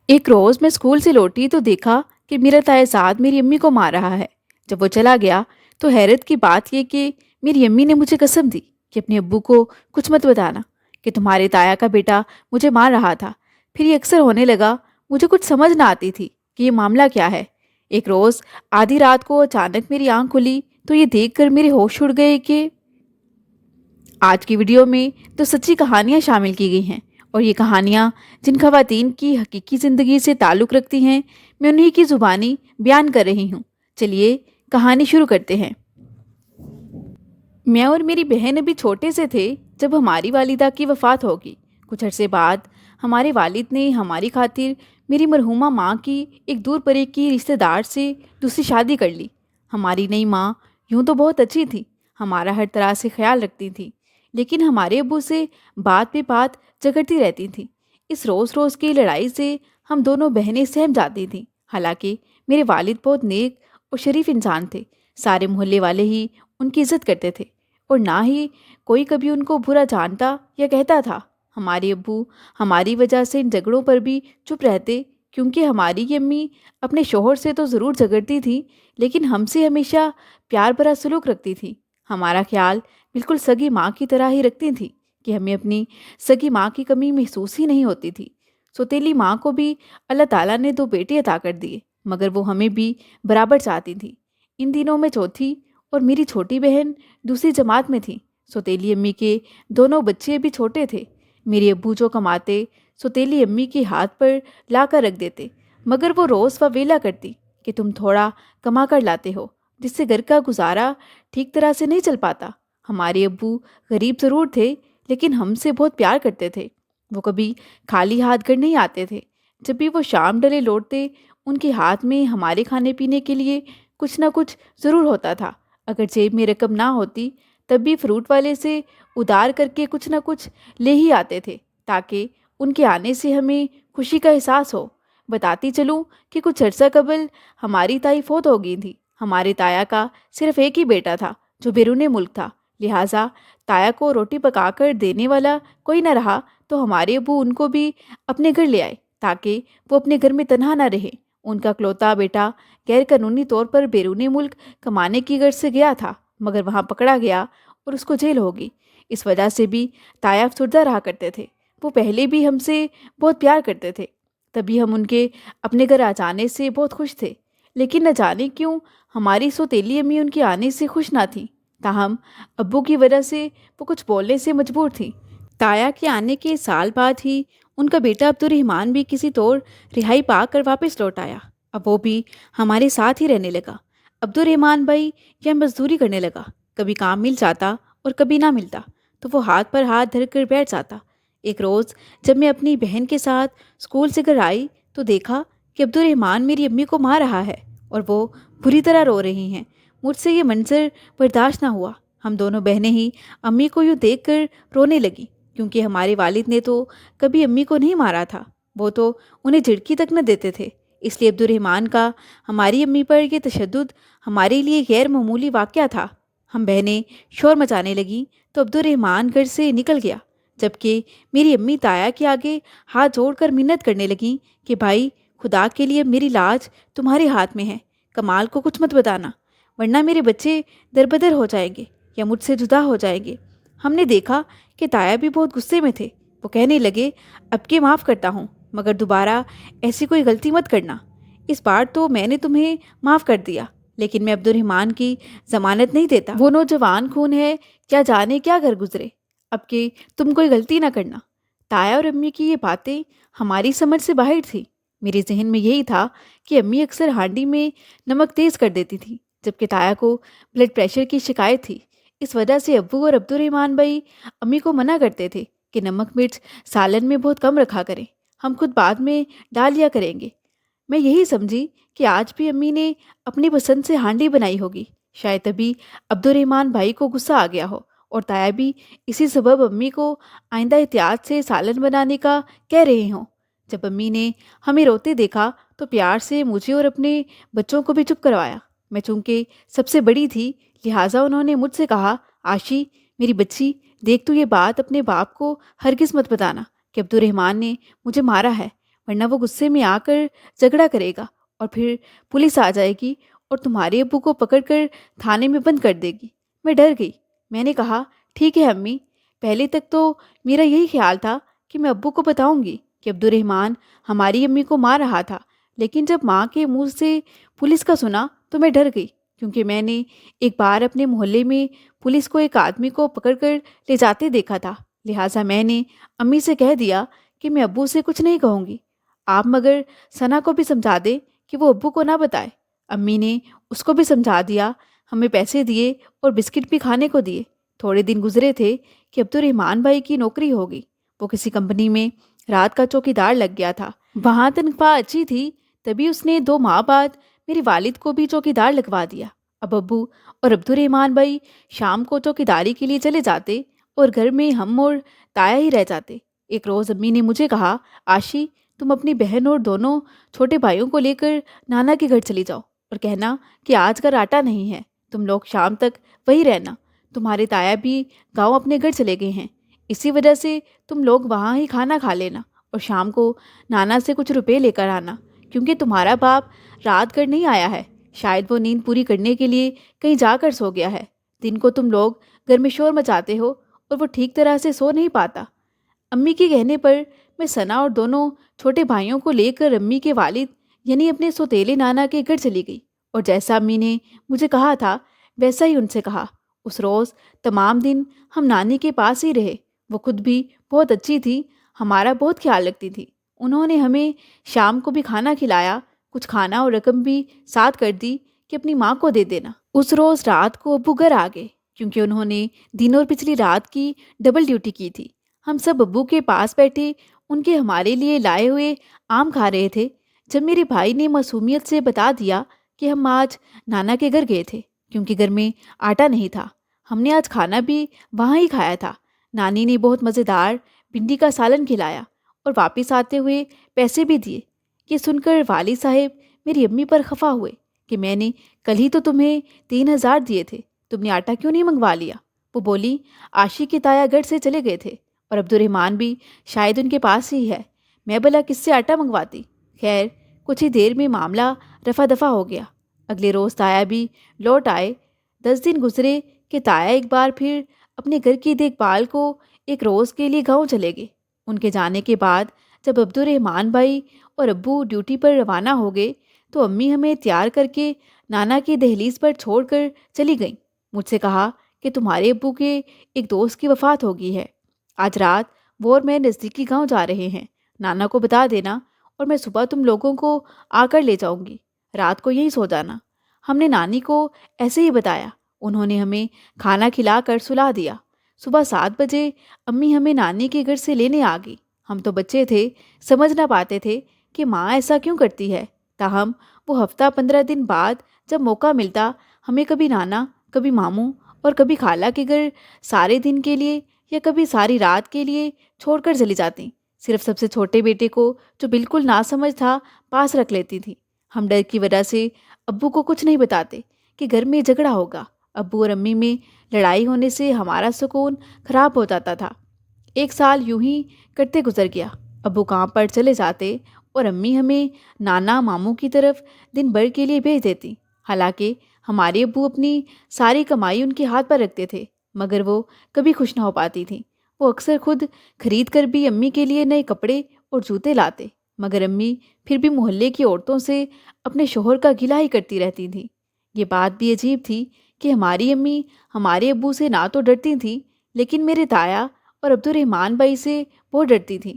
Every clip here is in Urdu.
ایک روز میں اسکول سے لوٹی تو دیکھا کہ میرا تائےزاد میری امی کو مار رہا ہے۔ جب وہ چلا گیا تو حیرت کی بات یہ کہ میری امی نے مجھے قسم دی کہ اپنے ابو کو کچھ مت بتانا، کہ تمہارے تایا کا بیٹا مجھے مار رہا تھا۔ پھر یہ اکثر ہونے لگا، مجھے کچھ سمجھ نہ آتی تھی کہ یہ معاملہ کیا ہے۔ ایک روز آدھی رات کو اچانک میری آنکھ کھلی تو یہ دیکھ کر میرے ہوش اڑ گئے کہ آج کی ویڈیو میں تو سچی کہانیاں شامل کی گئی ہیں، اور یہ کہانیاں جن خواتین کی حقیقی زندگی سے تعلق رکھتی ہیں میں انہی کی زبانی بیان کر رہی ہوں۔ چلیے کہانی شروع کرتے ہیں۔ میں اور میری بہن ابھی چھوٹے سے تھے جب ہماری والدہ کی وفات ہوگی۔ کچھ عرصے بعد ہمارے والد نے ہماری خاطر میری مرحومہ ماں کی ایک دور پرے کی رشتہ دار سے دوسری شادی کر لی۔ ہماری نئی ماں یوں تو بہت اچھی تھی، ہمارا ہر طرح سے خیال رکھتی تھی، لیکن ہمارے ابو سے بات پہ بات جھگڑتی رہتی تھیں۔ اس روز روز کی لڑائی سے ہم دونوں بہنیں سہم جاتی تھیں۔ حالانکہ میرے والد بہت نیک اور شریف انسان تھے، سارے محلے والے ہی ان کی عزت کرتے تھے، اور نہ ہی کوئی کبھی ان کو برا جانتا یا کہتا تھا۔ ہمارے ابو ہماری وجہ سے ان جھگڑوں پر بھی چپ رہتے، کیونکہ ہماری امی اپنے شوہر سے تو ضرور جھگڑتی تھی، لیکن ہم سے ہمیشہ پیار بھرا سلوک رکھتی تھی۔ ہمارا خیال بالکل سگی ماں کی طرح ہی رکھتی تھی کہ ہمیں اپنی سگی ماں کی کمی محسوس ہی نہیں ہوتی تھی۔ سوتیلی ماں کو بھی اللہ تعالیٰ نے 2 بیٹے عطا کر دیے، مگر وہ ہمیں بھی برابر چاہتی تھی۔ ان دنوں میں چوتھی اور میری چھوٹی بہن دوسری جماعت میں تھی۔ سوتیلی امی کے دونوں بچے بھی چھوٹے تھے۔ میرے ابو جو کماتے سوتیلی امی کے ہاتھ پر لا کر رکھ دیتے، مگر وہ روز ویلا کرتی کہ تم تھوڑا کما کر لاتے ہو، جس سے گھر کا گزارا ٹھیک طرح سے نہیں چل پاتا۔ ہمارے ابو غریب ضرور تھے، لیکن ہم سے بہت پیار کرتے تھے۔ وہ کبھی خالی ہاتھ گھر نہیں آتے تھے۔ جب بھی وہ شام ڈلے لوٹتے، ان کے ہاتھ میں ہمارے کھانے پینے کے لیے کچھ نہ کچھ ضرور ہوتا تھا۔ اگر جیب میں رقم نہ ہوتی تب بھی فروٹ والے سے ادھار کر کے کچھ نہ کچھ لے ہی آتے تھے، تاکہ ان کے آنے سے ہمیں خوشی کا احساس ہو۔ بتاتی چلوں کہ کچھ عرصہ قبل ہماری تائی فوت ہو گئی تھی۔ ہمارے تایا کا صرف ایک ہی بیٹا تھا جو بیرون ملک تھا، لہٰذا تایا کو روٹی پکا کر دینے والا کوئی نہ رہا، تو ہمارے ابو ان کو بھی اپنے گھر لے آئے تاکہ وہ اپنے گھر میں تنہا نہ رہے۔ ان کا اکلوتا بیٹا غیر قانونی طور پر بیرون ملک کمانے کی غرض سے گیا تھا، مگر وہاں پکڑا گیا اور اس کو جیل ہوگی۔ اس وجہ سے بھی تایا افسردہ رہا کرتے تھے۔ وہ پہلے بھی ہم سے بہت پیار کرتے تھے، تبھی ہم ان کے اپنے گھر آ جانے سے بہت خوش تھے، لیکن نہ جانے کیوں ہماری سوتیلی امی ان کے آنے سے خوش نہ تھیں۔ تاہم ابو کی وجہ سے وہ کچھ بولنے سے مجبور تھیں۔ تایا کے آنے کے سال بعد ہی ان کا بیٹا عبد الرحمن بھی کسی طور رہائی پا کر واپس لوٹ آیا۔ اب وہ بھی ہمارے ساتھ ہی رہنے لگا۔ عبد الرحمن بھائی یہ مزدوری کرنے لگا، کبھی کام مل جاتا اور کبھی نہ ملتا تو وہ ہاتھ پر ہاتھ دھر کر بیٹھ جاتا۔ ایک روز جب میں اپنی بہن کے ساتھ اسکول سے گھر آئی تو دیکھا کہ عبد الرحمن میری امی کو مار رہا ہے اور وہ بری طرح رو رہی ہیں۔ مجھ سے یہ منظر برداشت نہ ہوا۔ ہم دونوں بہنیں ہی امی کو یوں دیکھ کر رونے لگیں، کیونکہ ہمارے والد نے تو کبھی امی کو نہیں مارا تھا، وہ تو انہیں جھڑکی تک نہ دیتے تھے۔ اس لیے عبد الرحمن کا ہماری امی پر یہ تشدد ہمارے لیے غیر معمولی واقعہ تھا۔ ہم بہنیں شور مچانے لگیں تو عبد الرحمن گھر سے نکل گیا، جبکہ میری امی تایا کے آگے ہاتھ جوڑ کر منت کرنے لگیں کہ بھائی خدا کے لیے میری لاج تمہارے ہاتھ میں ہے، کمال کو کچھ مت بتانا، ورنہ میرے بچے دربدر ہو جائیں گے یا مجھ سے جدا ہو جائیں گے۔ ہم نے دیکھا کہ تایا بھی بہت غصے میں تھے۔ وہ کہنے لگے، اب کے معاف کرتا ہوں، مگر دوبارہ ایسی کوئی غلطی مت کرنا۔ اس بار تو میں نے تمہیں معاف کر دیا، لیکن میں عبد الرحمن کی ضمانت نہیں دیتا۔ وہ نوجوان خون ہے، کیا جانے کیا گھر گزرے، اب کہ تم کوئی غلطی نہ کرنا۔ تایا اور امی کی یہ باتیں ہماری سمجھ سے باہر تھی۔ میرے ذہن میں یہی تھا کہ امی اکثر ہانڈی میں نمک تیز کر دیتی تھی، جبکہ تایا کو بلڈ پریشر کی شکایت تھی۔ اس وجہ سے ابو اور عبد الرحمن بھائی امی کو منع کرتے تھے کہ نمک مرچ سالن میں بہت کم رکھا کریں، ہم خود بعد میں ڈال لیا کریں گے۔ میں یہی سمجھی کہ آج بھی امی نے اپنی پسند سے ہانڈی بنائی ہوگی، شاید تبھی عبد الرحمن بھائی کو غصہ آ گیا ہو، اور تایا بھی اسی سبب امی کو آئندہ احتیاط سے سالن بنانے کا کہہ رہے ہوں۔ جب امی نے ہمیں روتے دیکھا تو پیار سے مجھے اور اپنے بچوں کو بھی چپ کروایا۔ میں چونکہ سب سے بڑی تھی، لہٰذا انہوں نے مجھ سے کہا، آشی میری بچی، دیکھ تو یہ بات اپنے باپ کو ہرگز مت بتانا کہ عبد الرحمن نے مجھے مارا ہے، ورنہ وہ غصے میں آ کر جھگڑا کرے گا اور پھر پولیس آ جائے گی اور تمہارے ابو کو پکڑ کر تھانے میں بند کر دے گی۔ میں ڈر گئی۔ میں نے کہا ٹھیک ہے امی، پہلے تک تو میرا یہی خیال تھا کہ میں ابو کو بتاؤں گی کہ عبد الرحمن ہماری امی کو مار رہا تھا، لیکن جب ماں کے منہ سے پولیس کا سنا تو میں ڈر گئی، کیونکہ میں نے ایک بار اپنے محلے میں پولیس کو ایک آدمی کو پکڑ کر لے جاتے دیکھا تھا۔ لہٰذا میں نے امی سے کہہ دیا کہ میں ابو سے کچھ نہیں کہوں گی، آپ مگر ثنا کو بھی سمجھا دیں کہ وہ ابو کو نہ بتائے۔ امی نے اس کو بھی سمجھا دیا، ہمیں پیسے دیے اور بسکٹ بھی کھانے کو دیے۔ تھوڑے دن گزرے تھے کہ عبد الرحمن بھائی کی نوکری ہوگی۔ وہ کسی کمپنی میں رات کا چوکیدار لگ گیا تھا۔ وہاں تنخواہ اچھی تھی، تبھی اس نے 2 ماہ بعد میرے والد کو بھی چوکیدار لگوا دیا۔ اب ابو اور عبد الرحمن بھائی شام کو چوکیداری کے لیے چلے جاتے اور گھر میں ہم اور تایا ہی رہ جاتے۔ ایک روز امی نے مجھے کہا آشی، تم اپنی بہن اور دونوں چھوٹے بھائیوں کو لے کر نانا کے گھر چلی جاؤ اور کہنا کہ آج گھر آٹا نہیں ہے، تم لوگ شام تک وہی رہنا۔ تمہارے تایا بھی گاؤں اپنے گھر چلے گئے ہیں، اسی وجہ سے تم لوگ وہاں ہی کھانا کھا لینا اور شام کو نانا سے کچھ روپے لے کر آنا، کیونکہ تمہارا باپ رات گھر نہیں آیا ہے، شاید وہ نیند پوری کرنے کے لیے کہیں جا کر سو گیا ہے۔ دن کو تم لوگ گھر میں شور مچاتے ہو اور وہ ٹھیک طرح سے سو نہیں پاتا۔ امی کے کہنے پر میں ثنا اور دونوں چھوٹے بھائیوں کو لے کر امی کے والد یعنی اپنے سوتیلے نانا کے گھر چلی گئی اور جیسا امی نے مجھے کہا تھا ویسا ہی ان سے کہا۔ اس روز تمام دن ہم نانی کے پاس ہی رہے۔ وہ خود بھی بہت اچھی تھی، ہمارا بہت خیال رکھتی تھی۔ انہوں نے ہمیں شام کو بھی کھانا کھلایا، کچھ کھانا اور رقم بھی ساتھ کر دی کہ اپنی ماں کو دے دینا۔ اس روز رات کو ابو گھر آ گئے، کیونکہ انہوں نے دن اور پچھلی رات کی ڈبل ڈیوٹی کی تھی۔ ہم سب ابو کے پاس بیٹھے ان کے ہمارے لیے لائے ہوئے آم کھا رہے تھے، جب میرے بھائی نے معصومیت سے بتا دیا کہ ہم آج نانا کے گھر گئے تھے، کیونکہ گھر میں آٹا نہیں تھا۔ ہم نے آج کھانا بھی وہاں ہی کھایا تھا۔ نانی نے بہت مزیدار بھنڈی کا سالن کھلایا اور واپس آتے ہوئے پیسے بھی دیے۔ یہ سن کر والد صاحب میری امی پر خفا ہوئے کہ میں نے کل ہی تو تمہیں 3,000 دیے تھے، تم نے آٹا کیوں نہیں منگوا لیا؟ وہ بولی آشی کے تایا گھر سے چلے گئے تھے اور عبد الرحمن بھی شاید ان کے پاس ہی ہے، میں بھلا کس سے آٹا منگواتی؟ خیر کچھ ہی دیر میں معاملہ رفع دفع ہو گیا۔ اگلے روز تایا بھی لوٹ آئے۔ 10 دن گزرے کہ تایا ایک بار پھر اپنے گھر کی دیکھ بھال کو ایک روز کے لیے گاؤں چلے گئے۔ ان کے جانے کے بعد جب عبد الرحمن بھائی اور ابو ڈیوٹی پر روانہ ہو گئے تو امی ہمیں تیار کر کے نانا کی دہلیز پر چھوڑ کر چلی گئیں۔ مجھ سے کہا کہ تمہارے ابو کے ایک دوست کی وفات ہو گئی ہے، آج رات وہ اور میں نزدیکی گاؤں جا رہے ہیں، نانا کو بتا دینا اور میں صبح تم لوگوں کو آ کر لے جاؤں گی، رات کو یہیں سو جانا۔ ہم نے نانی کو ایسے ہی بتایا، انہوں نے ہمیں کھانا کھلا کر سلا دیا۔ صبح 7 بجے امی ہمیں نانی کے گھر سے لینے آ گئی۔ ہم تو بچے تھے، سمجھ نہ پاتے تھے کہ ماں ایسا کیوں کرتی ہے، تاہم وہ ہفتہ 15 دن بعد جب موقع ملتا ہمیں کبھی نانا، کبھی ماموں اور کبھی خالہ کے گھر سارے دن کے لیے یا کبھی ساری رات کے لیے چھوڑ کر چلی جاتی۔ صرف سب سے چھوٹے بیٹے کو جو بالکل ناسمجھ تھا پاس رکھ لیتی تھی۔ ہم ڈر کی وجہ سے ابو کو کچھ نہیں بتاتے کہ گھر میں جھگڑا ہوگا۔ ابو اور امی میں لڑائی ہونے سے ہمارا سکون خراب ہو جاتا تھا۔ 1 سال یوں ہی کرتے گزر گیا۔ ابو کام پر چلے جاتے اور امی ہمیں نانا ماموں کی طرف دن بھر کے لیے بھیج دیتی۔ حالانکہ ہمارے ابو اپنی ساری کمائی ان کے ہاتھ پر رکھتے تھے، مگر وہ کبھی خوش نہ ہو پاتی تھیں۔ وہ اکثر خود خرید کر بھی امی کے لیے نئے کپڑے اور جوتے لاتے، مگر امی پھر بھی محلے کی عورتوں سے اپنے شوہر کا گلہ ہی کرتی رہتی تھیں۔ یہ بات بھی عجیب تھی کہ ہماری امی ہمارے ابو سے نہ تو ڈرتی تھیں، لیکن میرے تایا اور عبد الرحمن بھائی سے بہت ڈرتی تھیں۔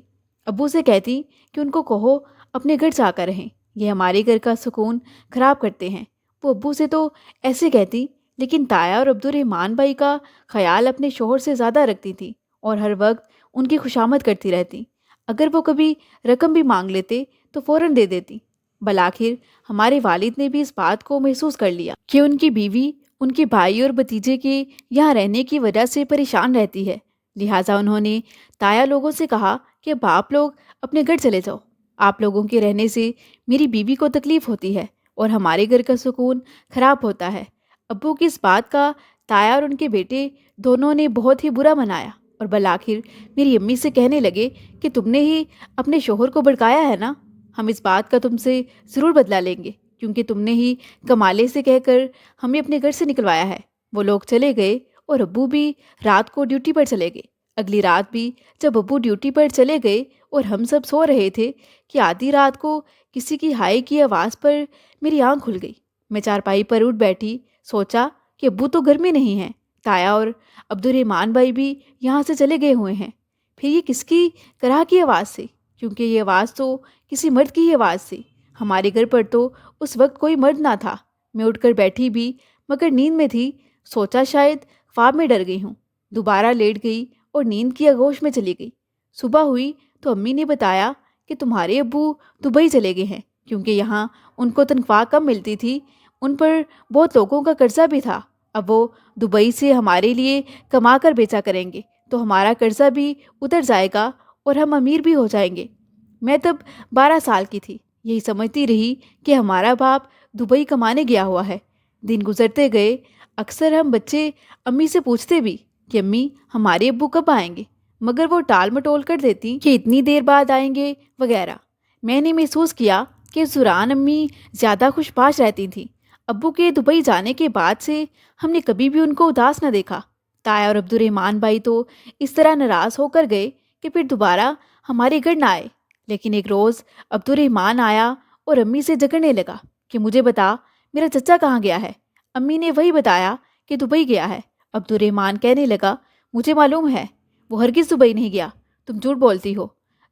ابو سے کہتی کہ ان کو کہو اپنے گھر جا کر رہیں، یہ ہمارے گھر کا سکون خراب کرتے ہیں۔ وہ ابو سے تو ایسے کہتی، لیکن تایا اور عبد الرحمن بھائی کا خیال اپنے شوہر سے زیادہ رکھتی تھی اور ہر وقت ان کی خوشامد کرتی رہتی۔ اگر وہ کبھی رقم بھی مانگ لیتے تو فوراً دے دیتی۔ بالآخر ہمارے والد نے بھی اس بات کو محسوس کر لیا کہ ان کی بیوی ان کے بھائی اور بھتیجے کے یہاں رہنے کی وجہ سے پریشان رہتی ہے، لہٰذا انہوں نے تایا لوگوں سے کہا کہ اب آپ لوگ اپنے گھر چلے جاؤ، آپ لوگوں کے رہنے سے میری بیوی کو تکلیف ہوتی ہے اور ہمارے گھر کا سکون خراب ہوتا ہے۔ ابو کی اس بات کا تایا اور ان کے بیٹے دونوں نے بہت ہی برا منایا۔ اور بالآخر میری امی سے کہنے لگے کہ تم نے ہی اپنے شوہر کو بھڑکایا ہے نا، ہم اس بات کا تم سے ضرور بدلہ لیں گے، کیونکہ تم نے ہی کمالے سے کہہ کر ہمیں اپنے گھر سے نکلوایا ہے۔ وہ لوگ چلے گئے اور ابو بھی رات کو ڈیوٹی پر چلے گئے۔ اگلی رات بھی جب ابو ڈیوٹی پر چلے گئے اور ہم سب سو رہے تھے کہ آدھی رات کو کسی کی ہائی کی آواز پر میری آنکھ کھل گئی۔ میں چارپائی پر اٹھ بیٹھی، سوچا کہ ابو تو گھر میں نہیں ہیں، تایا اور عبد الرحمن بھائی بھی یہاں سے چلے گئے ہوئے ہیں، پھر یہ کس کی کرا کی آواز تھی؟ کیونکہ یہ آواز تو کسی مرد کی ہی آواز تھی۔ ہمارے گھر پر تو اس وقت کوئی مرد نہ تھا۔ میں اٹھ کر بیٹھی بھی مگر نیند میں تھی، سوچا شاید خواب میں ڈر گئی ہوں، دوبارہ لیٹ گئی اور نیند کی آغوش میں چلی گئی۔ صبح ہوئی تو امی نے بتایا کہ تمہارے ابو دبئی چلے گئے ہیں، کیونکہ یہاں ان کو تنخواہ کم ملتی تھی، ان پر بہت لوگوں کا قرضہ بھی تھا۔ اب وہ دبئی سے ہمارے لیے کما کر بیچا کریں گے تو ہمارا قرضہ بھی اتر جائے گا اور ہم امیر بھی ہو جائیں گے۔ میں تب 12 سال کی تھی، یہی سمجھتی رہی کہ ہمارا باپ دبئی کمانے گیا ہوا ہے۔ دن گزرتے گئے، اکثر ہم بچے امی سے پوچھتے بھی کہ امی ہمارے ابو کب آئیں گے، مگر وہ ٹال مٹول کر دیتی کہ اتنی دیر بعد آئیں گے وغیرہ۔ میں نے محسوس کیا کہ اس دوران امی زیادہ خوش باش رہتی تھیں۔ ابو کے دبئی جانے کے بعد سے ہم نے کبھی بھی ان کو اداس نہ دیکھا۔ تایا اور عبد الرحمن بھائی تو اس طرح ناراض ہو کر گئے کہ پھر دوبارہ ہمارے گھر نہ آئے۔ لیکن ایک روز عبد الرحمن آیا اور امی سے جھگڑنے لگا کہ مجھے بتا میرا چچا کہاں گیا ہے۔ امی نے وہی بتایا کہ دبئی گیا ہے۔ عبد الرحمن کہنے لگا مجھے معلوم ہے، وہ ہرگز دبئی نہیں گیا، تم جھوٹ بولتی ہو۔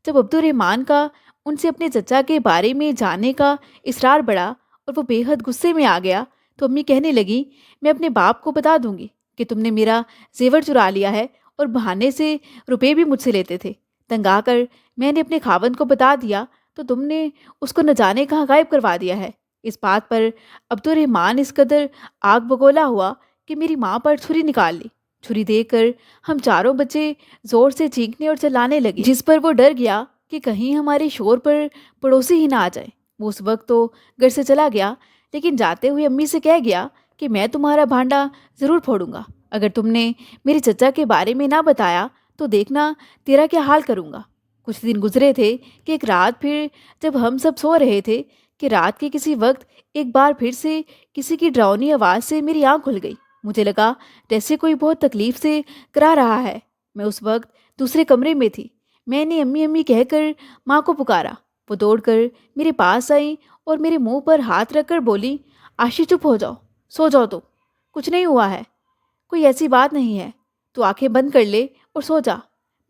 جب عبد الرحمن کا ان سے اپنے چچا کے بارے میں جاننے کا اصرار بڑھا اور وہ بے حد غصے میں آ گیا تو امی کہنے لگی میں اپنے باپ کو بتا دوں گی کہ تم نے میرا زیور چرا لیا ہے اور بہانے سے روپے بھی مجھ سے لیتے تھے۔ تنگ آ کر میں نے اپنے خاوند کو بتا دیا تو تم نے اس کو نہ جانے کہاں غائب کروا دیا ہے۔ اس بات پر عبد الرحمن اس قدر آگ بگولا ہوا کہ میری ماں پر چھری نکال لی۔ چھری دے کر ہم چاروں بچے زور سے چیخنے اور چلانے لگے، جس پر وہ ڈر گیا کہ کہیں ہمارے شور پر پڑوسی ہی نہ آ جائے۔ وہ اس وقت تو گھر سے چلا گیا، لیکن جاتے ہوئے امی سے کہہ گیا کہ میں تمہارا بھانڈا ضرور پھوڑوں گا، اگر تم نے میرے چچا کے بارے میں نہ بتایا تو دیکھنا تیرا کیا حال کروں گا۔ کچھ دن گزرے تھے کہ ایک رات پھر جب ہم سب سو رہے تھے کہ رات کے کسی وقت ایک بار پھر سے کسی کی ڈراؤنی آواز سے میری آنکھ کھل گئی۔ مجھے لگا جیسے کوئی بہت تکلیف سے کرا رہا ہے۔ میں اس وقت دوسرے کمرے میں تھی۔ میں نے امی امی کہہ کر ماں کو پکارا۔ وہ دوڑ کر میرے پاس آئیں اور میرے منہ پر ہاتھ رکھ کر بولی آشی چپ ہو جاؤ، سو جاؤ، تو کچھ نہیں ہوا ہے، کوئی ایسی بات نہیں ہے، تو آنکھیں بند کر لے اور سو جا۔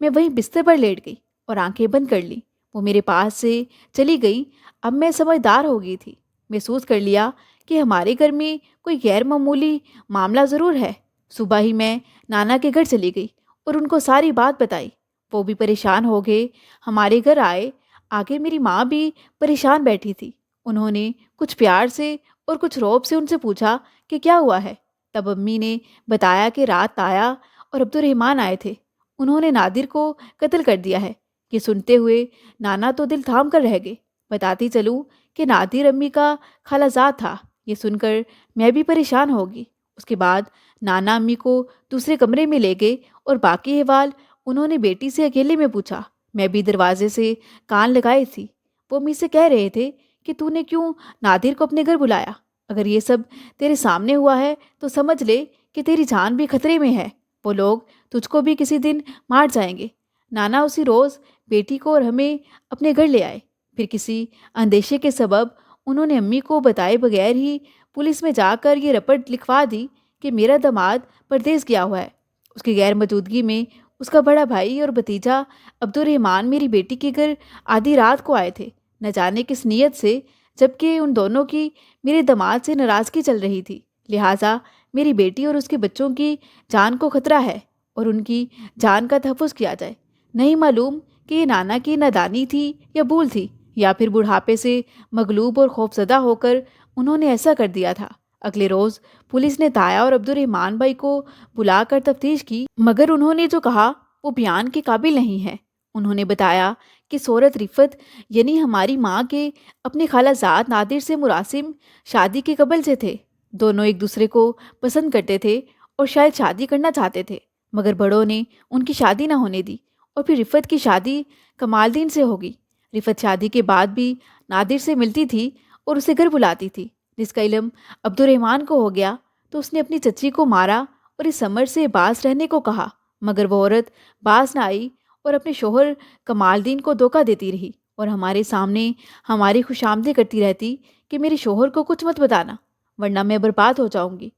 میں وہیں بستر پر لیٹ گئی اور آنکھیں بند کر لی۔ وہ میرے پاس سے چلی گئی۔ اب میں سمجھدار ہو گئی تھی، محسوس کر لیا کہ ہمارے گھر میں کوئی غیر معمولی معاملہ ضرور ہے۔ صبح ہی میں نانا کے گھر چلی گئی اور ان کو ساری بات بتائی۔ وہ بھی پریشان ہو گئے، ہمارے گھر آئے۔ آگے میری ماں بھی پریشان بیٹھی تھی۔ انہوں نے کچھ پیار سے اور کچھ روب سے ان سے پوچھا کہ کیا ہوا ہے۔ تب امی نے بتایا کہ رات تایا اور عبد الرحمن آئے تھے، انہوں نے نادر کو قتل کر دیا ہے۔ یہ سنتے ہوئے نانا تو دل تھام کر رہ گئے۔ بتاتی چلوں کہ نادر امی کا خالہ زاد تھا۔ یہ سن کر میں بھی پریشان ہوگی۔ اس کے بعد نانا امی کو دوسرے کمرے میں لے گئے اور باقی احوال انہوں نے بیٹی سے اکیلے میں پوچھا۔ میں بھی دروازے سے کان لگائی تھی۔ وہ امی سے کہہ رہے تھے کہ تو نے کیوں نادر کو اپنے گھر بلایا؟ اگر یہ سب تیرے سامنے ہوا ہے تو سمجھ لے کہ تیری جان بھی خطرے میں ہے، وہ لوگ تجھ کو بھی کسی دن مار جائیں گے۔ نانا اسی روز بیٹی کو اور ہمیں اپنے گھر لے آئے۔ پھر کسی اندیشے کے سبب انہوں نے امی کو بتائے بغیر ہی پولیس میں جا کر یہ رپٹ لکھوا دی کہ میرا داماد پردیس گیا ہوا ہے۔ اس کی غیر موجودگی میں اس کا بڑا بھائی اور بھتیجا عبد الرحمن میری بیٹی کے گھر آدھی رات کو آئے تھے، نہ جانے کس نیت سے، جبکہ ان دونوں کی میرے داماد سے ناراضگی چل رہی تھی۔ لہٰذا میری بیٹی اور اس کے بچوں کی جان کو خطرہ ہے اور ان کی جان کا تحفظ کیا جائے۔ نہیں معلوم کہ یہ نانا کی نادانی تھی یا بھول تھی، یا پھر بڑھاپے سے مغلوب اور خوفزدہ ہو کر انہوں نے ایسا کر دیا تھا۔ اگلے روز پولیس نے تایا اور عبد الرحمن بھائی کو بلا کر تفتیش کی، مگر انہوں نے جو کہا وہ بیان کے قابل نہیں ہے۔ انہوں نے بتایا کہ صورت رفت یعنی ہماری ماں کے اپنے خالہ زاد نادر سے مراسم شادی کے قبل سے تھے۔ دونوں ایک دوسرے کو پسند کرتے تھے اور شاید شادی کرنا چاہتے تھے، مگر بڑوں نے ان کی شادی نہ ہونے دی اور پھر رفت کی شادی کمال سے ہوگی۔ رفت شادی کے بعد بھی نادر سے ملتی تھی اور اسے گھر بلاتی تھی۔ جس کا علم عبد الرحمن کو ہو گیا تو اس نے اپنی چچی کو مارا اور اس سمر سے باز رہنے کو کہا، مگر وہ عورت باز نہ آئی اور اپنے شوہر کمال کو دھوکہ دیتی رہی اور ہمارے سامنے ہماری خوش آمدید کرتی رہتی کہ میرے شوہر کو کچھ مت بتانا ورنہ میں برباد ہو جاؤں گی۔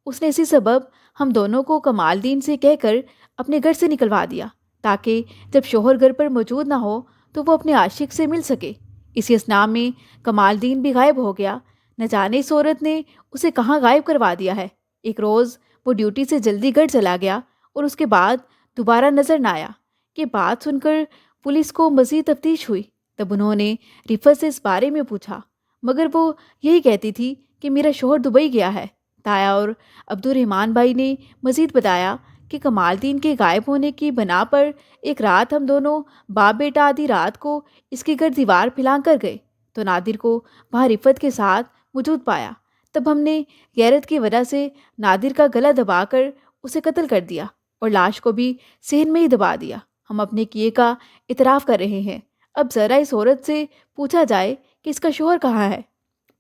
اس نے اسی سبب ہم دونوں کو کمال سے کہہ کر اپنے گھر سے نکلوا دیا تاکہ جب شوہر گھر پر موجود نہ ہو تو وہ اپنے عاشق سے مل سکے۔ اسی اثناء میں کمال بھی غائب ہو گیا، نہ جانے اس عورت نے اسے کہاں غائب کروا دیا ہے۔ ایک روز وہ ڈیوٹی سے جلدی گھر چلا گیا اور اس کے بعد دوبارہ نظر نہ آیا۔ یہ بات سن کر پولیس کو مزید تفتیش ہوئی۔ تب انہوں نے رفت سے اس بارے میں پوچھا، مگر وہ یہی کہتی تھی کہ میرا شوہر دبئی گیا ہے۔ تایا اور عبد الرحمن بھائی نے مزید بتایا کہ کمال کے غائب ہونے کی بنا پر ایک رات ہم دونوں باپ بیٹا آدھی رات کو اس کے گھر دیوار پھیلا کر گئے تو نادر کو وہاں رفت کے ساتھ موجود پایا۔ تب ہم نے غیرت کی وجہ سے نادر کا گلا دبا کر اسے قتل کر دیا اور لاش کو بھی صحن میں ہی دبا دیا۔ ہم اپنے کیے کا اعتراف کر رہے ہیں۔ اب ذرا اس عورت سے پوچھا جائے کہ اس کا شوہر کہاں ہے۔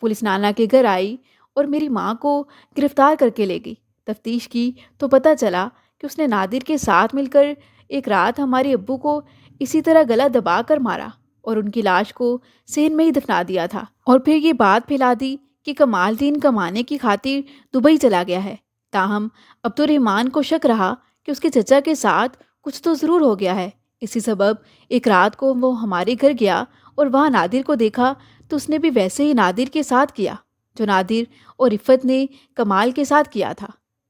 پولیس نانا کے گھر آئی اور میری ماں کو گرفتار کر کے لے گئی۔ تفتیش کی تو پتہ چلا کہ اس نے نادر کے ساتھ مل کر ایک رات ہمارے ابو کو اسی طرح گلا دبا کر مارا اور ان کی لاش کو صحن میں ہی دفنا دیا تھا، اور پھر یہ بات پھیلا دی کہ کمال کمانے کی خاطر دبئی چلا گیا ہے۔ تاہم عبد الرحمن کو شک رہا کہ اس کے چچا کے ساتھ کچھ تو ضرور ہو گیا ہے۔ اسی سبب ایک رات کو وہ ہمارے گھر گیا اور وہاں نادر کو دیکھا تو اس نے بھی ویسے ہی نادر کے ساتھ کیا جو نادر اور رفت نے کمال کے ساتھ کیا تھا۔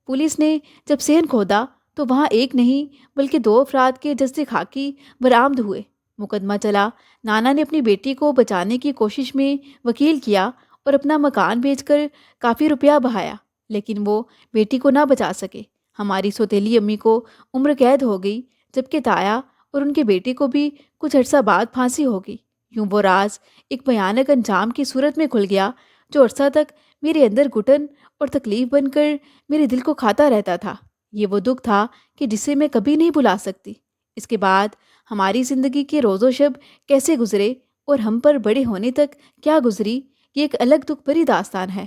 پولیس نے جب صحن کھودا تو وہاں ایک نہیں بلکہ 2 افراد کے جسد خاکی برآمد ہوئے۔ مقدمہ چلا۔ نانا نے اپنی بیٹی کو بچانے کی کوشش میں وکیل کیا اور اپنا مکان بیچ کر کافی روپیہ بہایا، لیکن وہ بیٹی کو نہ بچا سکے۔ ہماری سوتیلی امی کو عمر قید ہو گئی، جبکہ تایا اور ان کے بیٹے کو بھی کچھ عرصہ بعد پھانسی ہو گئی۔ یوں وہ راز ایک بھیانک انجام کی صورت میں کھل گیا جو عرصہ تک میرے اندر گھٹن اور تکلیف بن کر میرے دل کو کھاتا رہتا تھا۔ یہ وہ دکھ تھا کہ جسے میں کبھی نہیں بھلا سکتی۔ اس کے بعد ہماری زندگی کے روز و شب کیسے گزرے اور ہم پر بڑے ہونے تک کیا گزری، یہ ایک الگ دکھ بھری داستان ہے۔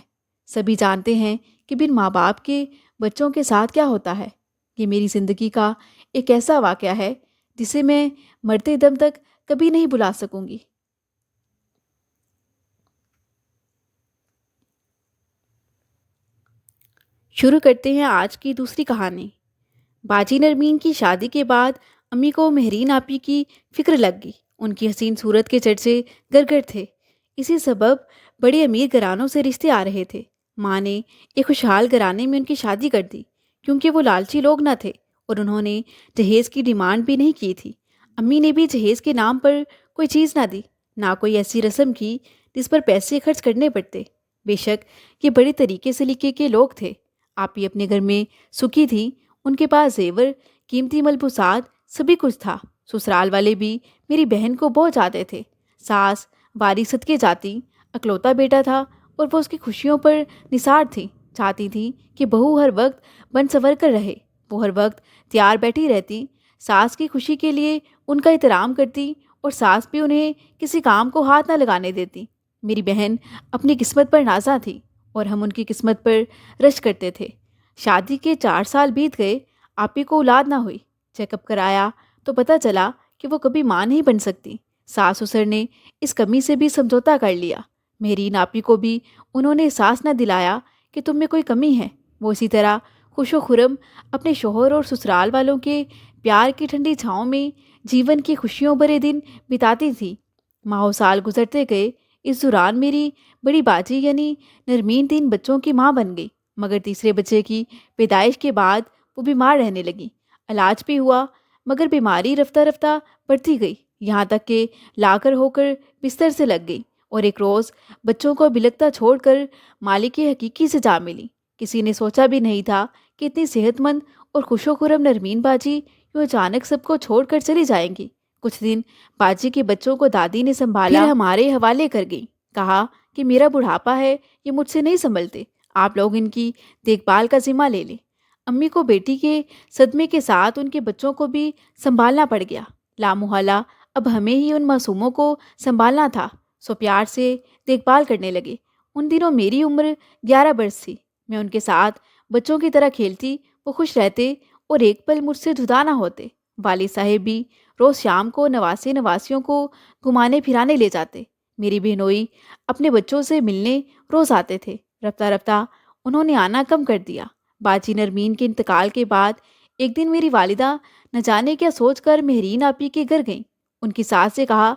سبھی جانتے ہیں کہ بن ماں باپ کے بچوں کے ساتھ کیا ہوتا ہے۔ یہ میری زندگی کا ایک ایسا واقعہ ہے جسے میں مرتے دم تک کبھی نہیں بھلا سکوں گی۔ شروع کرتے ہیں آج کی دوسری کہانی۔ باجی نرمین کی شادی کے بعد امی کو مہرین آپی کی فکر لگ گئی۔ ان کی حسین صورت کے چرچے گر گر تھے۔ اسی سبب بڑے امیر گھرانوں سے رشتے آ رہے تھے۔ ماں نے ایک خوشحال گھرانے میں ان کی شادی کر دی کیونکہ وہ لالچی لوگ نہ تھے اور انہوں نے جہیز کی ڈیمانڈ بھی نہیں کی تھی۔ امی نے بھی جہیز کے نام پر کوئی چیز نہ دی، نہ کوئی ایسی رسم کی جس پر پیسے خرچ کرنے پڑتے۔ بے شک یہ بڑے طریقے سے لکھے کے لوگ تھے۔ آپی اپنے گھر میں سکھی تھی، ان کے پاس زیور، قیمتی ملبوسات، سبھی کچھ تھا۔ سسرال والے بھی میری بہن کو بہت چاہتے تھے۔ ساس واری صدقے جاتی، اکلوتا بیٹا تھا اور وہ اس کی خوشیوں پر نثار تھی۔ چاہتی تھی کہ بہو ہر وقت بن سنور کر رہے، وہ ہر وقت تیار بیٹھی رہتی، ساس کی خوشی کے لیے ان کا احترام کرتی اور ساس بھی انہیں کسی کام کو ہاتھ نہ لگانے دیتی۔ میری بہن اپنی قسمت پر نازا تھی اور ہم ان کی قسمت پر رشک کرتے تھے۔ شادی کے 4 سال بیت گئے، آپی کو اولاد نہ ہوئی۔ چیک اپ کرایا تو پتہ چلا کہ وہ کبھی ماں نہیں بن سکتی۔ ساس سسر نے اس کمی سے بھی سمجھوتا کر لیا۔ میری ناپی کو بھی انہوں نے احساس نہ دلایا کہ تم میں کوئی کمی ہے۔ وہ اسی طرح خوش و خرم اپنے شوہر اور سسرال والوں کے پیار کی ٹھنڈی چھاؤں میں جیون کی خوشیوں بھرے دن بتاتی تھی۔ ماہ و سال گزرتے گئے۔ اس دوران میری بڑی باجی یعنی نرمین 3 بچوں کی ماں بن گئی، مگر تیسرے بچے کی پیدائش کے بعد وہ بیمار رہنے لگی۔ علاج بھی ہوا مگر بیماری رفتہ رفتہ بڑھتی گئی، یہاں تک کہ لاغر ہو کر بستر سے لگ گئی اور ایک روز بچوں کو بلکتا چھوڑ کر مالک حقیقی سے جا ملی۔ کسی نے سوچا بھی نہیں تھا کہ اتنی صحت مند اور خوش و خرم نرمین باجی یوں اچانک سب کو چھوڑ کر چلی جائیں گی۔ کچھ دن باجی کے بچوں کو دادی نے سنبھالا، پھر ہمارے حوالے کر گئی۔ کہا کہ میرا بڑھاپا ہے، یہ مجھ سے نہیں سنبھلتے، آپ لوگ ان کی دیکھ بھال کا ذمہ لے لیں۔ امی کو بیٹی کے صدمے کے ساتھ ان کے بچوں کو بھی سنبھالنا پڑ گیا۔ لامحالہ اب ہمیں ہی ان معصوموں کو سنبھالنا تھا، سو پیار سے دیکھ بھال کرنے لگے۔ ان دنوں میری عمر 11 برس تھی۔ میں ان کے ساتھ بچوں کی طرح کھیلتی، وہ خوش رہتے اور ایک پل مجھ سے جدا نہ ہوتے۔ والد صاحب بھی روز شام کو نواسے نواسیوں کو گھمانے پھرانے لے جاتے۔ میری بہنوئی اپنے بچوں سے ملنے روز آتے تھے۔ رفتہ رفتہ انہوں نے آنا کم کر دیا۔ باجی نرمین کے انتقال کے بعد ایک دن میری والدہ نہ جانے کیا سوچ کر مہرین آپی کے گھر گئیں۔ ان کی ساس سے کہا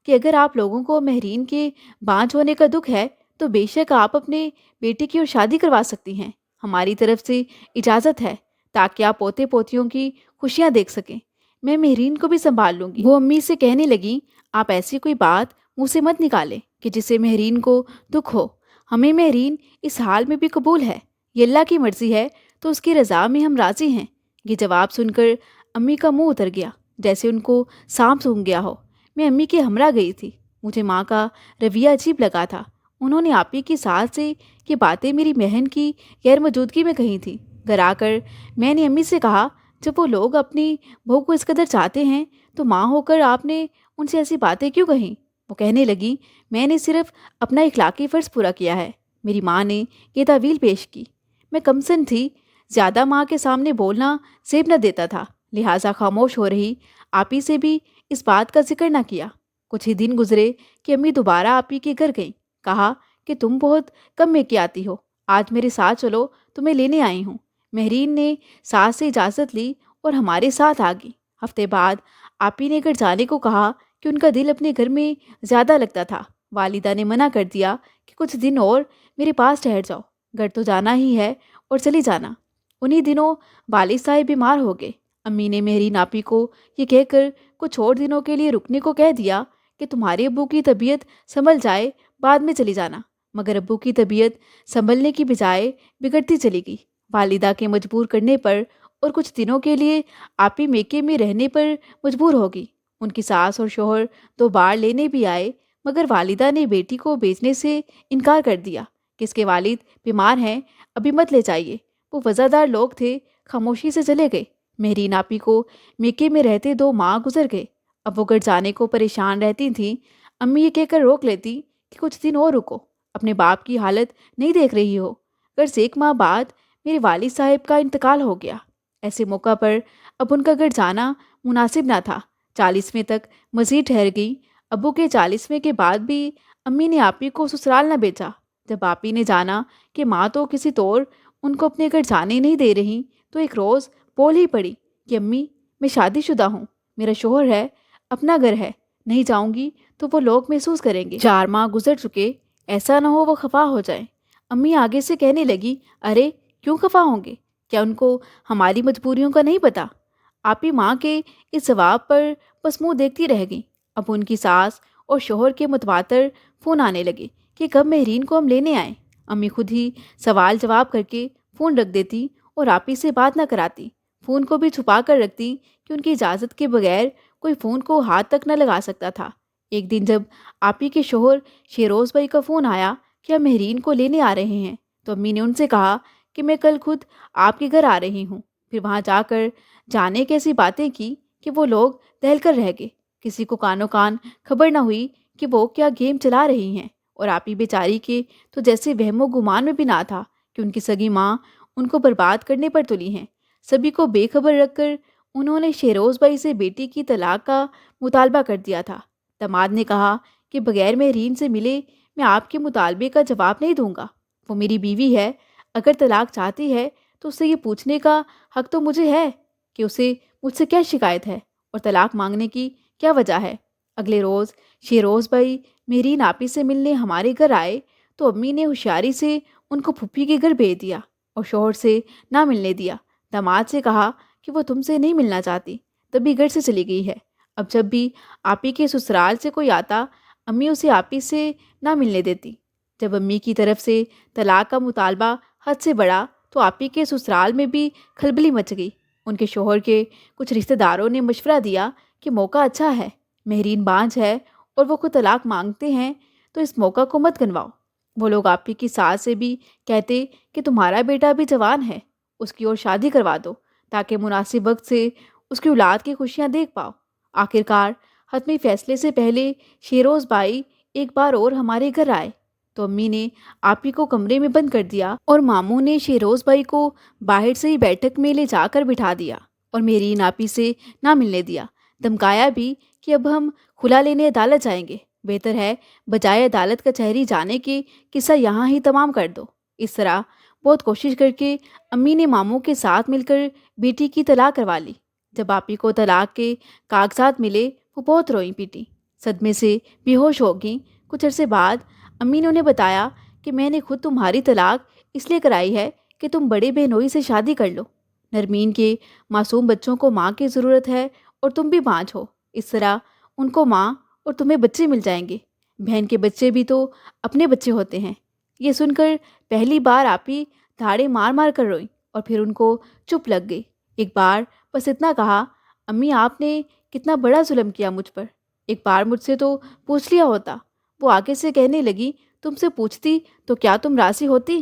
کہ اگر آپ لوگوں کو مہرین کے بانجھ ہونے کا دکھ ہے تو بے شک آپ اپنے بیٹے کی اور شادی کروا سکتی ہیں۔ ہماری طرف سے اجازت ہے تاکہ آپ پوتے پوتیوں کی خوشیاں دیکھ سکیں۔ میں مہرین کو بھی سنبھال لوں گی۔ وہ امی سے کہنے لگیں، آپ ایسی کوئی بات منہ سے مت نکالیں کہ جسے مہرین کو دکھ ہو۔ ہمیں مہرین اس حال میں بھی قبول ہے۔ یہ اللہ کی مرضی ہے تو اس کی رضا میں ہم راضی ہیں۔ یہ جواب سن کر امی کا منہ اتر گیا، جیسے ان کو سانپ سونگھ گیا ہو۔ میں امی کے ہمراہ گئی تھی۔ مجھے ماں کا رویہ عجیب لگا تھا۔ انہوں نے آپی کی ساس سے یہ باتیں میری بہن کی غیر موجودگی میں کہی تھیں۔ گھر آ کر میں نے امی سے کہا، جب وہ لوگ اپنی بہو کو اس قدر چاہتے ہیں تو ماں ہو کر آپ نے ان سے ایسی باتیں کیوں کہیں؟ وہ کہنے لگی، میں نے صرف اپنا اخلاقی فرض پورا کیا ہے۔ میری ماں نے یہ تعویل پیش کی۔ میں کمسن تھی، زیادہ ماں کے سامنے بولنا زیب نہ دیتا تھا، لہٰذا خاموش ہو رہی۔ آپی سے بھی اس بات کا ذکر نہ کیا۔ کچھ ہی دن گزرے کہ امی دوبارہ آپی کے گھر گئیں۔ کہا کہ تم بہت کم میں کے آتی ہو، آج میرے ساتھ چلو، تمہیں لینے آئی ہوں۔ مہرین نے ساس سے اجازت لی اور ہمارے ساتھ آ گئی۔ ہفتے بعد آپی نے گھر جانے کو کہا کہ ان کا دل اپنے گھر میں زیادہ لگتا تھا۔ والدہ نے منع کر دیا کہ کچھ دن اور میرے پاس ٹھہر جاؤ، گھر تو جانا ہی ہے اور چلی جانا۔ انہی دنوں والد صاحب بیمار ہو گئے۔ امی نے مہرین آپی کو یہ کہہ کر کچھ اور دنوں کے لیے رکنے کو کہہ دیا کہ تمہارے ابو کی طبیعت سنبھل جائے بعد میں چلی جانا، مگر ابو کی طبیعت سنبھلنے کی بجائے بگڑتی چلی گئی۔ والدہ کے مجبور کرنے پر اور کچھ دنوں کے لیے آپی میکے میں رہنے پر مجبور ہو گئی۔ ان کی ساس اور شوہر 2 بار لینے بھی آئے، مگر والدہ نے بیٹی کو بیچنے سے انکار کر دیا کہ اس کے والد بیمار ہیں، ابھی مت لے جائیے۔ وہ وزادار لوگ تھے، خاموشی سے چلے گئے۔ مہرین آپی کو میکے میں رہتے 2 ماہ گزر گئے۔ اب وہ گھر جانے کو پریشان رہتی تھیں۔ امی یہ کہہ کر روک لیتی کہ کچھ دن اور رکو، اپنے باپ کی حالت نہیں دیکھ رہی ہو۔ غرض 1 ماہ بعد میرے والد صاحب کا انتقال ہو گیا۔ ایسے موقع پر اب ان کا گھر جانا مناسب نہ تھا۔ 40ویں تک مزید ٹھہر گئی۔ ابو کے 40ویں کے بعد بھی امی نے آپی کو سسرال نہ بیچا۔ جب آپی نے جانا کہ ماں تو کسی طور ان کو اپنے گھر جانے نہیں دے رہی تو ایک روز بول ہی پڑی کہ امی، میں شادی شدہ ہوں، میرا شوہر ہے، اپنا گھر ہے، نہیں جاؤں گی تو وہ لوگ محسوس کریں گے۔ 4 ماہ گزر چکے، ایسا نہ ہو وہ خفا ہو جائیں۔ امی آگے سے کہنے لگی، ارے کیوں خفا ہوں گے؟ کیا ان کو ہماری مجبوریوں کا نہیں پتہ؟ آپی ماں کے اس جواب پر بس منہ دیکھتی رہ گئیں۔ اب ان کی ساس اور شوہر کے متواتر فون آنے لگے کہ کب مہرین کو ہم لینے آئیں۔ امی خود ہی سوال جواب کر کے فون رکھ دیتی اور آپی سے بات نہ کراتی۔ فون کو بھی چھپا کر رکھتی کہ ان کی اجازت کے بغیر کوئی فون کو ہاتھ تک نہ لگا سکتا تھا۔ ایک دن جب آپی کے شوہر شیروز بھائی کا فون آیا کہ ہم مہرین کو لینے آ رہے ہیں تو امی نے ان سے کہا کہ میں کل خود آپ کے گھر آ رہی ہوں۔ پھر وہاں جا کر جانے کیسی باتیں کی کہ وہ لوگ دہل کر رہ گئے۔ کسی کو کانوں کان خبر نہ ہوئی کہ وہ کیا گیم چلا رہی ہیں، اور آپی بیچاری کے تو جیسے وہم و گمان میں بھی نہ تھا کہ ان کی سگی ماں ان کو برباد کرنے پر تلی ہیں۔ سبھی کو بے خبر رکھ کر انہوں نے شیروز بھائی سے بیٹی کی طلاق کا مطالبہ کر دیا تھا۔ داماد نے کہا کہ بغیر مہرین سے ملے میں آپ کے مطالبے کا جواب نہیں دوں گا۔ وہ میری بیوی ہے، اگر طلاق چاہتی ہے تو اس سے یہ پوچھنے کا حق تو مجھے ہے کہ اسے مجھ سے کیا شکایت ہے اور طلاق مانگنے کی کیا وجہ ہے۔ اگلے روز شیروز بھائی مہرین آپی سے ملنے ہمارے گھر آئے تو امی نے ہوشیاری سے ان کو پھپھی کے گھر بھیج دیا اور شوہر سے نہ ملنے دیا۔ داماد سے کہا کہ وہ تم سے نہیں ملنا چاہتی، تبھی گھر سے چلی گئی ہے۔ اب جب بھی آپی کے سسرال سے کوئی آتا امی اسے آپی سے نہ ملنے دیتی۔ جب امی کی طرف سے طلاق کا مطالبہ حد سے بڑھا تو آپی کے سسرال میں بھی کھلبلی مچ گئی۔ ان کے شوہر کے کچھ رشتہ داروں نے مشورہ دیا کہ موقع اچھا ہے، مہرین بانجھ ہے اور وہ خود طلاق مانگتے ہیں تو اس موقع کو مت گنواؤ۔ وہ لوگ آپی کی ساس سے بھی کہتے کہ تمہارا بیٹا بھی جوان ہے، اس کی اور شادی کروا دو تاکہ مناسب وقت سے اس کی اولاد کی خوشیاں دیکھ پاؤ۔ آخرکار حتمی فیصلے سے پہلے شیروز بھائی ایک بار اور ہمارے گھر آئے تو امی نے آپی کو کمرے میں بند کر دیا اور ماموں نے شیروز بھائی کو باہر سے ہی بیٹھک میں لے جا کر بٹھا دیا اور میری ناپی سے نہ ملنے دیا۔ دھمکایا بھی کہ اب ہم کھلا لینے عدالت جائیں گے، بہتر ہے بجائے عدالت کچہری جانے کے قصہ یہاں ہی تمام کر دو۔ اس طرح بہت کوشش کر کے امی نے ماموں کے ساتھ مل کر بیٹی کی طلاق کروا لی۔ جب آپی کو طلاق کے کاغذات ملے وہ بہت روئیں پیٹی، صدمے سے بے ہوش ہو گئیں۔ کچھ عرصے بعد امی نے انہیں بتایا کہ میں نے خود تمہاری طلاق اس لیے کرائی ہے کہ تم بڑے بہنوئی سے شادی کر لو۔ نرمین کے معصوم بچوں کو ماں کی ضرورت ہے اور تم بھی ماں ہو، اس طرح ان کو ماں اور تمہیں بچے مل جائیں گے۔ بہن کے بچے بھی تو اپنے بچے ہوتے ہیں۔ یہ سن کر پہلی بار آپی دھاڑے مار مار کر روئیں اور پھر ان کو چپ لگ گئی۔ ایک بار بس اتنا کہا، امی آپ نے کتنا بڑا ظلم کیا مجھ پر، ایک بار مجھ سے تو پوچھ لیا ہوتا۔ وہ آگے سے کہنے لگی، تم سے پوچھتی تو کیا تم راضی ہوتی؟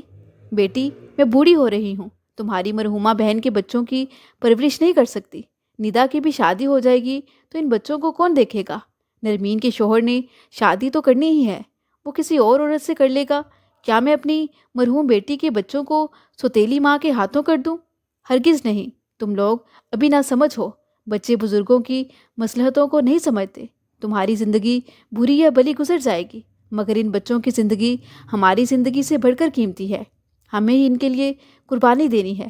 بیٹی میں بوڑھی ہو رہی ہوں، تمہاری مرحومہ بہن کے بچوں کی پرورش نہیں کر سکتی، ندا کی بھی شادی ہو جائے گی تو ان بچوں کو کون دیکھے گا؟ نرمین کے شوہر نے شادی تو کرنی ہی ہے، وہ کسی اور عورت سے کر لے گا، کیا میں اپنی مرحوم بیٹی کے بچوں کو سوتیلی ماں کے ہاتھوں کر دوں؟ ہرگز نہیں، تم لوگ ابھی نہ سمجھ ہو، بچے بزرگوں کی مصلحتوں کو نہیں سمجھتے۔ تمہاری زندگی بری یا بلی گزر جائے گی، مگر ان بچوں کی زندگی ہماری زندگی سے بڑھ کر قیمتی ہے، ہمیں ہی ان کے لیے قربانی دینی ہے۔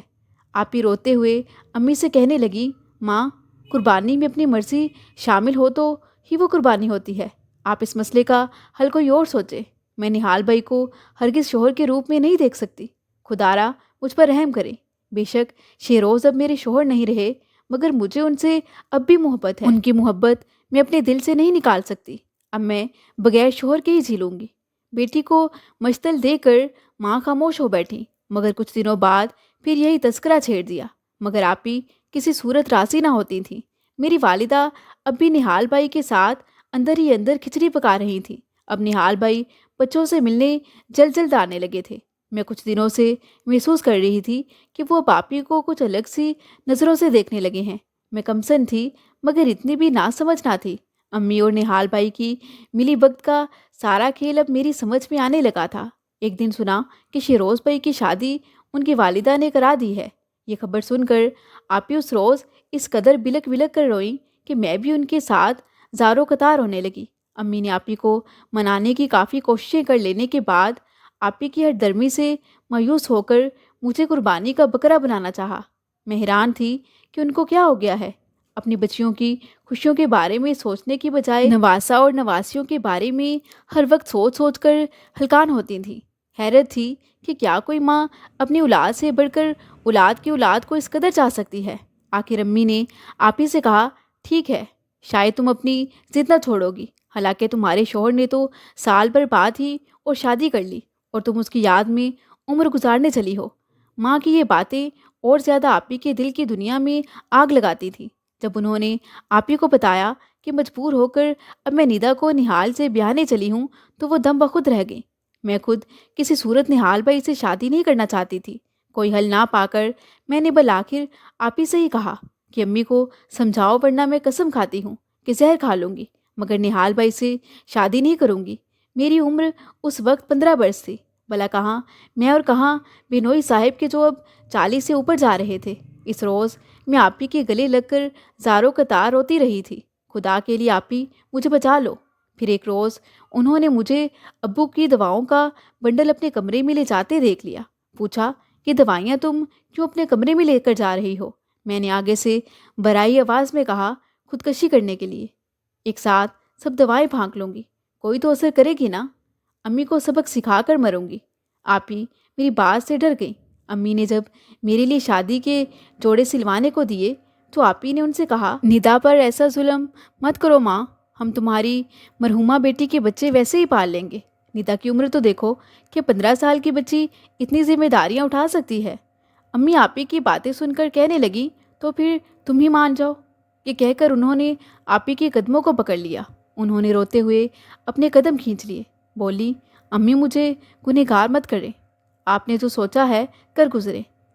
آپی روتے ہوئے امی سے کہنے لگی، ماں قربانی میں اپنی مرضی شامل ہو تو ہی وہ قربانی ہوتی ہے۔ آپ اس مسئلے کا حل کوئی اور سوچیں، میں نہال بھائی کو ہرگز شوہر کے روپ میں نہیں دیکھ سکتی، خدارا مجھ پر رحم کرے۔ بے شک شیروز اب میرے شوہر نہیں رہے، مگر مجھے ان سے اب بھی محبت ہے، ان کی محبت میں اپنے دل سے نہیں نکال سکتی، اب میں بغیر شوہر کے ہی جی لوں گی۔ بیٹی کو مشتل دے کر ماں خاموش ہو بیٹھی، مگر کچھ دنوں بعد پھر یہی تذکرہ چھیڑ دیا، مگر آپی کسی صورت راضی نہ ہوتی تھیں۔ میری والدہ اب بھی نہال بھائی کے ساتھ اندر ہی اندر کھچڑی پکا رہی تھیں۔ اب نہال بھائی بچوں سے ملنے جلد جلد آنے لگے تھے۔ میں کچھ دنوں سے محسوس کر رہی تھی کہ وہ باپی کو کچھ الگ سی نظروں سے دیکھنے لگے ہیں۔ میں کمسن تھی مگر اتنی بھی نہ سمجھ نہ تھی۔ امی اور نہال بھائی کی ملی وقت کا سارا کھیل اب میری سمجھ میں آنے لگا تھا۔ ایک دن سنا کہ شیروز بھائی کی شادی ان کی والدہ نے کرا دی ہے۔ یہ خبر سن کر آپی اس روز اس قدر بلک بلک کر روئیں کہ میں بھی ان کے ساتھ زاروں قطار ہونے لگی۔ امی نے آپی کو منانے کی کافی کوششیں کر لینے کے بعد آپی کی ہر درمی سے مایوس ہو کر مجھے قربانی کا بکرا بنانا چاہا۔ میں حیران تھی کہ ان کو کیا ہو گیا ہے، اپنی بچیوں کی خوشیوں کے بارے میں سوچنے کی بجائے نواسا اور نواسیوں کے بارے میں ہر وقت سوچ سوچ کر ہلکان ہوتی تھیں۔ حیرت تھی کہ کیا کوئی ماں اپنی اولاد سے بڑھ کر اولاد کی اولاد کو اس قدر چاہ سکتی ہے۔ آخر امی نے آپی سے کہا، ٹھیک ہے، شاید تم اپنی ضد نہ چھوڑو گی، حالانکہ تمہارے شوہر نے تو سال بھر بعد ہی اور شادی کر لی اور تم اس کی یاد میں عمر گزارنے چلی ہو۔ ماں کی یہ باتیں اور زیادہ آپی کے دل کی دنیا میں آگ لگاتی تھی۔ جب انہوں نے آپی کو بتایا کہ مجبور ہو کر اب میں ندا کو نہال سے بیاہنے چلی ہوں تو وہ دم بخود رہ گئیں۔ میں خود کسی صورت نہال بھائی سے شادی نہیں کرنا چاہتی تھی۔ کوئی حل نہ پا کر میں نے بالآخر آپی سے ہی کہا کہ امی کو سمجھاؤ ورنہ میں قسم کھاتی ہوں کہ زہر کھا لوں گی، مگر نہال بھائی سے شادی نہیں کروں گی۔ میری عمر اس وقت 15 برس تھی، بھلا کہاں میں اور کہاں بینوئی صاحب کے جو اب 40 سے اوپر جا رہے تھے۔ اس روز میں آپی کے گلے لگ کر زاروں قطار روتی رہی تھی، خدا کے لیے آپی مجھے بچا لو۔ پھر ایک روز انہوں نے مجھے ابو کی دواؤں کا بنڈل اپنے کمرے میں لے جاتے دیکھ لیا۔ پوچھا، یہ دوائیاں تم کیوں اپنے کمرے میں لے کر جا رہی ہو؟ میں نے آگے سے برائی آواز میں کہا، خودکشی کرنے کے لیے، ایک ساتھ سب دوائیں پھانک لوں گی، کوئی تو اثر کرے گی نا، امی کو سبق سکھا کر مروں گی۔ آپی میری بات سے ڈر گئی۔ امی نے جب میرے لیے شادی کے جوڑے سلوانے کو دیے تو آپی نے ان سے کہا، ندا پر ایسا ظلم مت کرو ماں، ہم تمہاری مرحومہ بیٹی کے بچے ویسے ہی پال لیں گے۔ ندا کی عمر تو دیکھو کہ 15 سال کی بچی اتنی ذمہ داریاں اٹھا سکتی ہے۔ امی آپی کی باتیں سن کر کہنے لگی، تو پھر تم ہی مان جاؤ۔ یہ کہہ کر انہوں نے آپی کے قدموں کو پکڑ لیا۔ انہوں نے روتے ہوئے اپنے قدم کھینچ لیے، بولی، امی مجھے گنہگار مت کریں، آپ نے جو سوچا ہے کر گزرے،